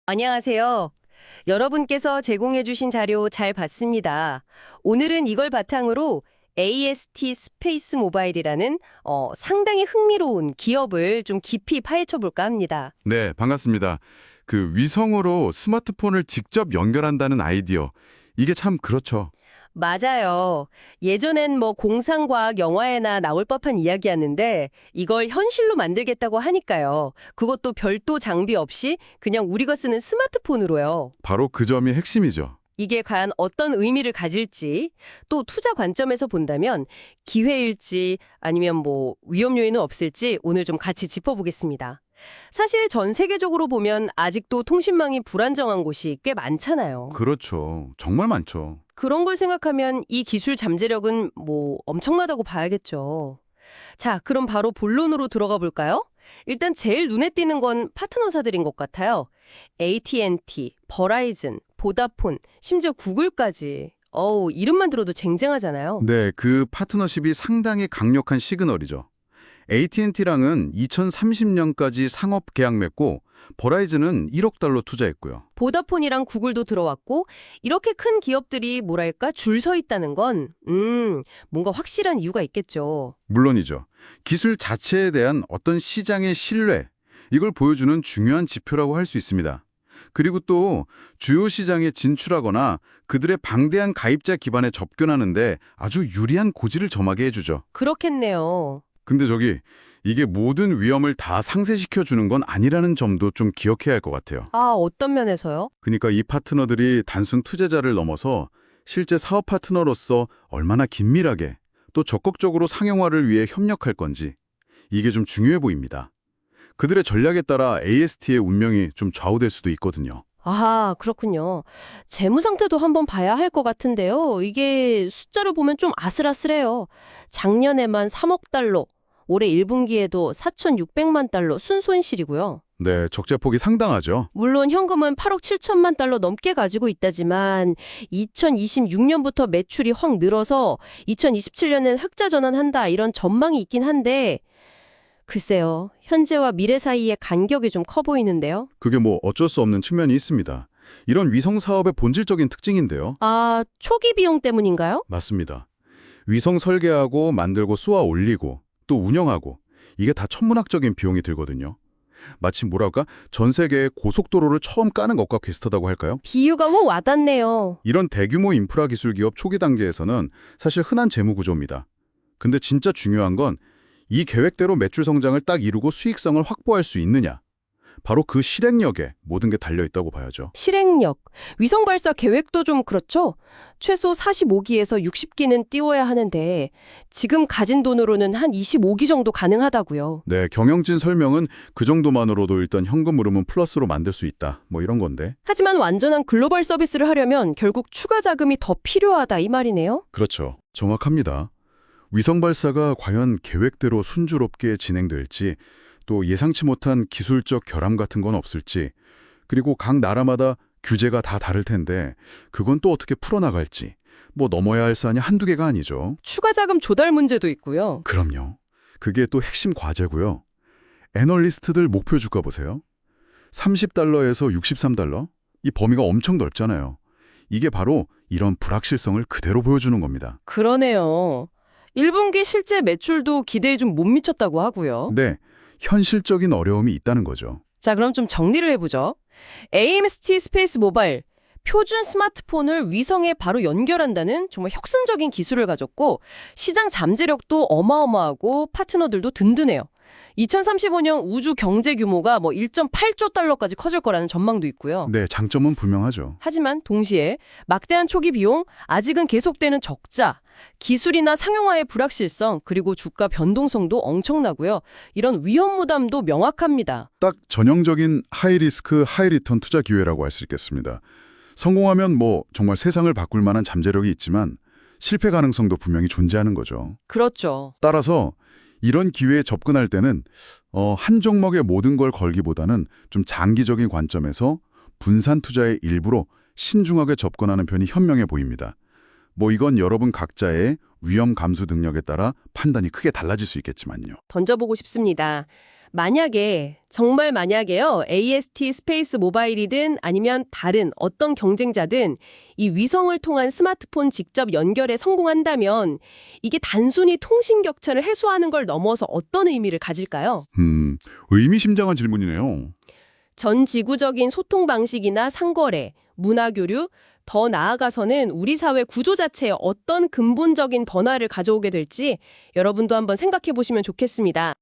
안녕하세요. 여러분께서 제공해주신 자료 잘 봤습니다. 오늘은 이걸 바탕으로 AST 스페이스 모바일이라는 상당히 흥미로운 기업을 좀 깊이 파헤쳐 볼까 합니다. 네, 반갑습니다. 그 위성으로 스마트폰을 직접 연결한다는 아이디어. 이게 참 그렇죠. 맞아요. 예전엔 뭐 공상과학 영화에나 나올 법한 이야기였는데 이걸 현실로 만들겠다고 하니까요. 그것도 별도 장비 없이 그냥 우리가 쓰는 스마트폰으로요. 바로 그 점이 핵심이죠. 이게 과연 어떤 의미를 가질지, 또 투자 관점에서 본다면 기회일지 아니면 뭐 위험 요인은 없을지 오늘 좀 같이 짚어보겠습니다. 사실 전 세계적으로 보면 아직도 통신망이 불안정한 곳이 꽤 많잖아요. 그렇죠. 정말 많죠. 그런 걸 생각하면 이 기술 잠재력은 뭐 엄청나다고 봐야겠죠. 자, 그럼 바로 본론으로 들어가 볼까요? 일단 제일 눈에 띄는 건 파트너사들인 것 같아요. AT&T, 버라이즌, 보다폰, 심지어 구글까지. 이름만 들어도 쟁쟁하잖아요. 네, 그 파트너십이 상당히 강력한 시그널이죠. AT&T랑은 2030년까지 상업 계약 맺고 버라이즌은 1억 달러 투자했고요. 보다폰이랑 구글도 들어왔고 이렇게 큰 기업들이 뭐랄까 줄 서 있다는 건 뭔가 확실한 이유가 있겠죠. 물론이죠. 기술 자체에 대한 어떤 시장의 신뢰, 이걸 보여주는 중요한 지표라고 할 수 있습니다. 그리고 또 주요 시장에 진출하거나 그들의 방대한 가입자 기반에 접근하는데 아주 유리한 고지를 점하게 해주죠. 그렇겠네요. 근데 이게 모든 위험을 다 상쇄시켜 주는 건 아니라는 점도 좀 기억해야 할 것 같아요. 아, 어떤 면에서요? 그러니까 이 파트너들이 단순 투자자를 넘어서 실제 사업 파트너로서 얼마나 긴밀하게 또 적극적으로 상용화를 위해 협력할 건지 이게 좀 중요해 보입니다. 그들의 전략에 따라 AST의 운명이 좀 좌우될 수도 있거든요. 아, 그렇군요. 재무 상태도 한번 봐야 할 것 같은데요. 이게 숫자로 보면 좀 아슬아슬해요. 작년에만 3억 달러, 올해 1분기에도 4,600만 달러 순손실이고요. 네, 적자폭이 상당하죠. 물론 현금은 8억 7천만 달러 넘게 가지고 있다지만 2026년부터 매출이 확 늘어서 2027년엔 흑자 전환한다 이런 전망이 있긴 한데 글쎄요. 현재와 미래 사이의 간격이 좀 커 보이는데요. 그게 뭐 어쩔 수 없는 측면이 있습니다. 이런 위성 사업의 본질적인 특징인데요. 아, 초기 비용 때문인가요? 맞습니다. 위성 설계하고 만들고 쏘아 올리고 또 운영하고 이게 다 천문학적인 비용이 들거든요. 마치 뭐랄까 전 세계의 고속도로를 처음 까는 것과 비슷하다고 할까요? 비유가 뭐 와닿네요. 이런 대규모 인프라 기술 기업 초기 단계에서는 사실 흔한 재무 구조입니다. 근데 진짜 중요한 건 이 계획대로 매출 성장을 딱 이루고 수익성을 확보할 수 있느냐. 바로 그 실행력에 모든 게 달려있다고 봐야죠. 실행력. 위성 발사 계획도 좀 그렇죠? 최소 45기에서 60기는 띄워야 하는데 지금 가진 돈으로는 한 25기 정도 가능하다고요. 네, 경영진 설명은 그 정도만으로도 일단 현금 흐름은 플러스로 만들 수 있다. 뭐 이런 건데. 하지만 완전한 글로벌 서비스를 하려면 결국 추가 자금이 더 필요하다 이 말이네요. 그렇죠. 정확합니다. 위성 발사가 과연 계획대로 순조롭게 진행될지 또 예상치 못한 기술적 결함 같은 건 없을지 그리고 각 나라마다 규제가 다 다를 텐데 그건 또 어떻게 풀어나갈지 뭐 넘어야 할 산이 한두 개가 아니죠. 추가 자금 조달 문제도 있고요. 그럼요. 그게 또 핵심 과제고요. 애널리스트들 목표 주가 보세요. 30달러에서 63달러? 이 범위가 엄청 넓잖아요. 이게 바로 이런 불확실성을 그대로 보여주는 겁니다. 그러네요. 1분기 실제 매출도 기대에 좀 못 미쳤다고 하고요. 네, 현실적인 어려움이 있다는 거죠. 자, 그럼 좀 정리를 해보죠. AMST 스페이스 모바일, 표준 스마트폰을 위성에 바로 연결한다는 정말 혁신적인 기술을 가졌고 시장 잠재력도 어마어마하고 파트너들도 든든해요. 2035년 우주 경제 규모가 뭐 1.8조 달러까지 커질 거라는 전망도 있고요. 네, 장점은 분명하죠. 하지만 동시에 막대한 초기 비용, 아직은 계속되는 적자, 기술이나 상용화의 불확실성, 그리고 주가 변동성도 엄청나고요. 이런 위험 부담도 명확합니다. 딱 전형적인 하이리스크, 하이리턴 투자 기회라고 할 수 있겠습니다. 성공하면 뭐 정말 세상을 바꿀 만한 잠재력이 있지만 실패 가능성도 분명히 존재하는 거죠. 그렇죠. 따라서 이런 기회에 접근할 때는 한 종목에 모든 걸 걸기보다는 좀 장기적인 관점에서 분산 투자의 일부로 신중하게 접근하는 편이 현명해 보입니다. 뭐 이건 여러분 각자의 위험 감수 능력에 따라 판단이 크게 달라질 수 있겠지만요. 던져보고 싶습니다. 정말 만약에요, AST 스페이스 모바일이든 아니면 다른 어떤 경쟁자든 이 위성을 통한 스마트폰 직접 연결에 성공한다면 이게 단순히 통신 격차를 해소하는 걸 넘어서 어떤 의미를 가질까요? 의미심장한 질문이네요. 전 지구적인 소통 방식이나 상거래, 문화 교류, 더 나아가서는 우리 사회 구조 자체에 어떤 근본적인 변화를 가져오게 될지 여러분도 한번 생각해 보시면 좋겠습니다.